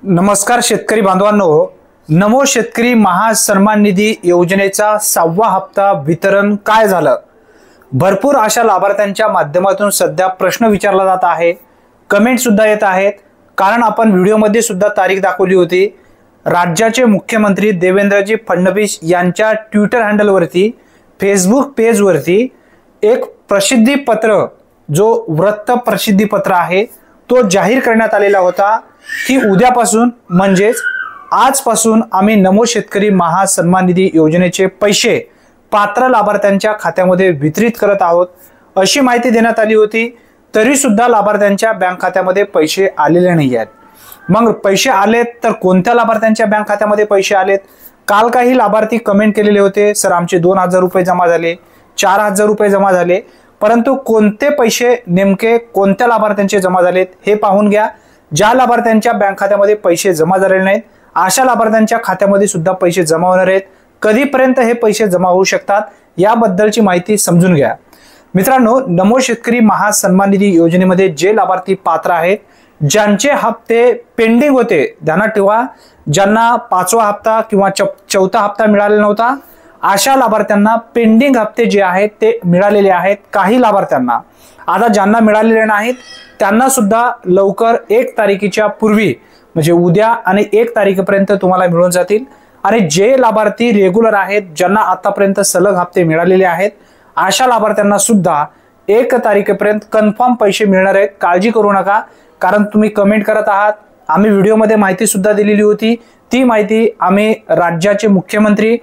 नमस्कार शेतकरी बांधवांनो, नमो शेतकरी महासन्मान निधी योजनेचा 6वा हप्ता वितरण काय झालं? भरपूर अशा लाभार्थ्यांच्या माध्यमातून सध्या प्रश्न विचारला जात आहे, कमेंट सुद्धा येत आहेत। कारण आपण व्हिडिओमध्ये सुद्धा तारीख दाखवली होती। राज्याचे मुख्यमंत्री देवेंद्रजी फडणवीस यांच्या ट्विटर हँडलवरती, फेसबुक पेजवरती एक प्रसिद्धी पत्र, जो वृत्त प्रसिद्धी पत्र आहे, तो जाहीर करण्यात आलेला होता की उद्यापासून म्हणजेच आजपासून आम्ही नमो शेतकरी महासन्मान निधी योजनेचे पैसे पात्र लाभार्थ्यांच्या खात्यामध्ये वितरित करत आहोत अशी माहिती देण्यात आली होती। तरी सुद्धा लाभार्थ्यांच्या बँक खात्यामध्ये पैसे आलेले नाही आहेत। मग पैसे आलेत तर कोणत्या लाभार्थ्यांच्या बँक खात्यामध्ये पैसे आलेत? काल काही लाभार्थी कमेंट केलेले होते, सर आमचे 2000 रुपये जमा झाले, 4000 रुपये जमा झाले, परंतु कोणते पैसे नेमके कोणत्या लाभार्थ्यांचे जमा झालेत हे पाहून घ्या। ज्या लाभार्थ्यांच्या बँक खात्यामध्ये पैसे जमा झालेले नाहीत अशा लाभार्थ्यांच्या खात्यामध्ये सुद्धा पैसे जमा होणार आहेत। कधीपर्यंत हे पैसे जमा होऊ शकतात याबद्दलची माहिती समजून घ्या। मित्रांनो, नमो शेतकरी महासन्मान निधी योजनेमध्ये जे लाभार्थी पात्र आहेत, ज्यांचे हप्ते पेंडिंग होते, ध्यानात ठेवा, ज्यांना 5वा हप्ता किंवा 4था हप्ता मिळालेला नव्हता अशा लाभार्थ्यांना पेंडिंग हप्ते जे आहेत ते मिळालेले आहेत। काही लाभार्थ्यांना आता ज्यांना मिळालेले नाहीत त्यांना सुद्धा लवकर 1 तारखेच्या पूर्वी म्हणजे उद्या आणि 1 तारखेपर्यंत तुम्हाला मिळून जातील। आणि जे लाभार्थी रेग्युलर आहेत, ज्यांना आतापर्यंत सलग हप्ते मिळालेले आहेत, अशा लाभार्थ्यांना सुद्धा 1 तारखेपर्यंत कन्फर्म पैसे मिळणार आहेत। काळजी करू नका, कारण तुम्ही कमेंट करत आहात। आम्ही व्हिडिओमध्ये माहिती सुद्धा दिलेली होती, ती माहिती आम्ही राज्याचे मुख्यमंत्री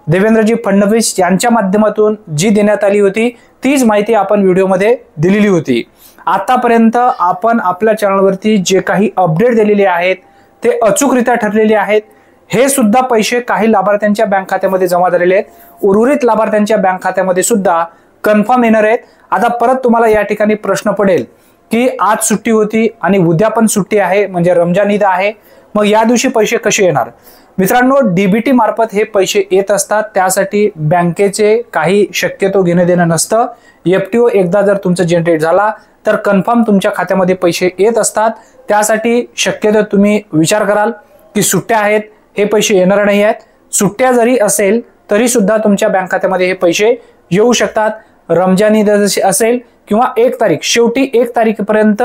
देवेंद्रजी फडणवीस यांच्या माध्यमातून जी देण्यात आली होती तीच माहिती आपण व्हिडिओमध्ये दिलेली होती। आतापर्यंत आपण आपल्या चॅनलवरती जे काही अपडेट दिलेले आहेत ते अचूकरित्या ठरलेले आहेत। हे सुद्धा पैसे काही लाभार्थ्यांच्या बँक खात्यामध्ये जमा झालेले आहेत, उर्वरित लाभार्थ्यांच्या बँक खात्यामध्ये सुद्धा कन्फर्म येणार आहेत। आता परत तुम्हाला या ठिकाणी प्रश्न पडेल की आज सुट्टी होती आणि उद्या पण सुट्टी आहे, म्हणजे रमजान ईद आहे, मग या दिवशी पैसे कसे येणार? मित्रांनो, डीबीटी मार्फत हे पैसे येत असतात, त्यासाठी बँकेचे काही शक्यतो घेणं देणं नसतं। एफटीओ एकदा जर तुमचं जनरेट झाला तर कन्फर्म तुमच्या खात्यामध्ये पैसे येत असतात। त्यासाठी शक्यतो तुम्ही विचार कराल की सुट्ट्या आहेत, हे पैसे येणार नाही आहेत। सुट्ट्या जरी असेल तरी सुद्धा तुमच्या बँक खात्यामध्ये हे पैसे येऊ शकतात। रमजान ईद असेल किंवा 1 तारीख, शेवटी 1 तारखेपर्यंत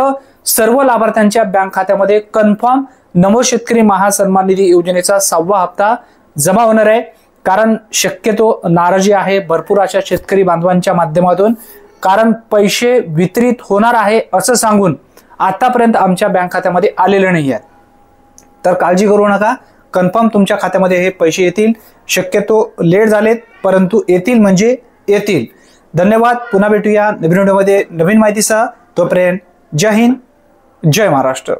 सर्व लाभार्थ्यांच्या बँक खात्यामध्ये कन्फर्म नमो शेतकरी महासन्मान निधी योजनेचा 6वा हप्ता जमा होणार आहे। कारण शक्यतो नाराजी आहे भरपूर अशा शेतकरी बांधवांच्या माध्यमातून, कारण पैसे वितरित होणार आहे असं सांगून आतापर्यंत आमच्या बँक खात्यामध्ये आलेले नाही आहेत। तर काळजी करू नका, कन्फर्म तुमच्या खात्यामध्ये हे पैसे येतील। शक्यतो लेट झालेत परंतु येतील म्हणजे येतील। धन्यवाद। पुन्हा भेटूया नवीन व्हिडिओमध्ये नवीन माहितीसह। तोपर्यंत जय हिंद, जय महाराष्ट्र।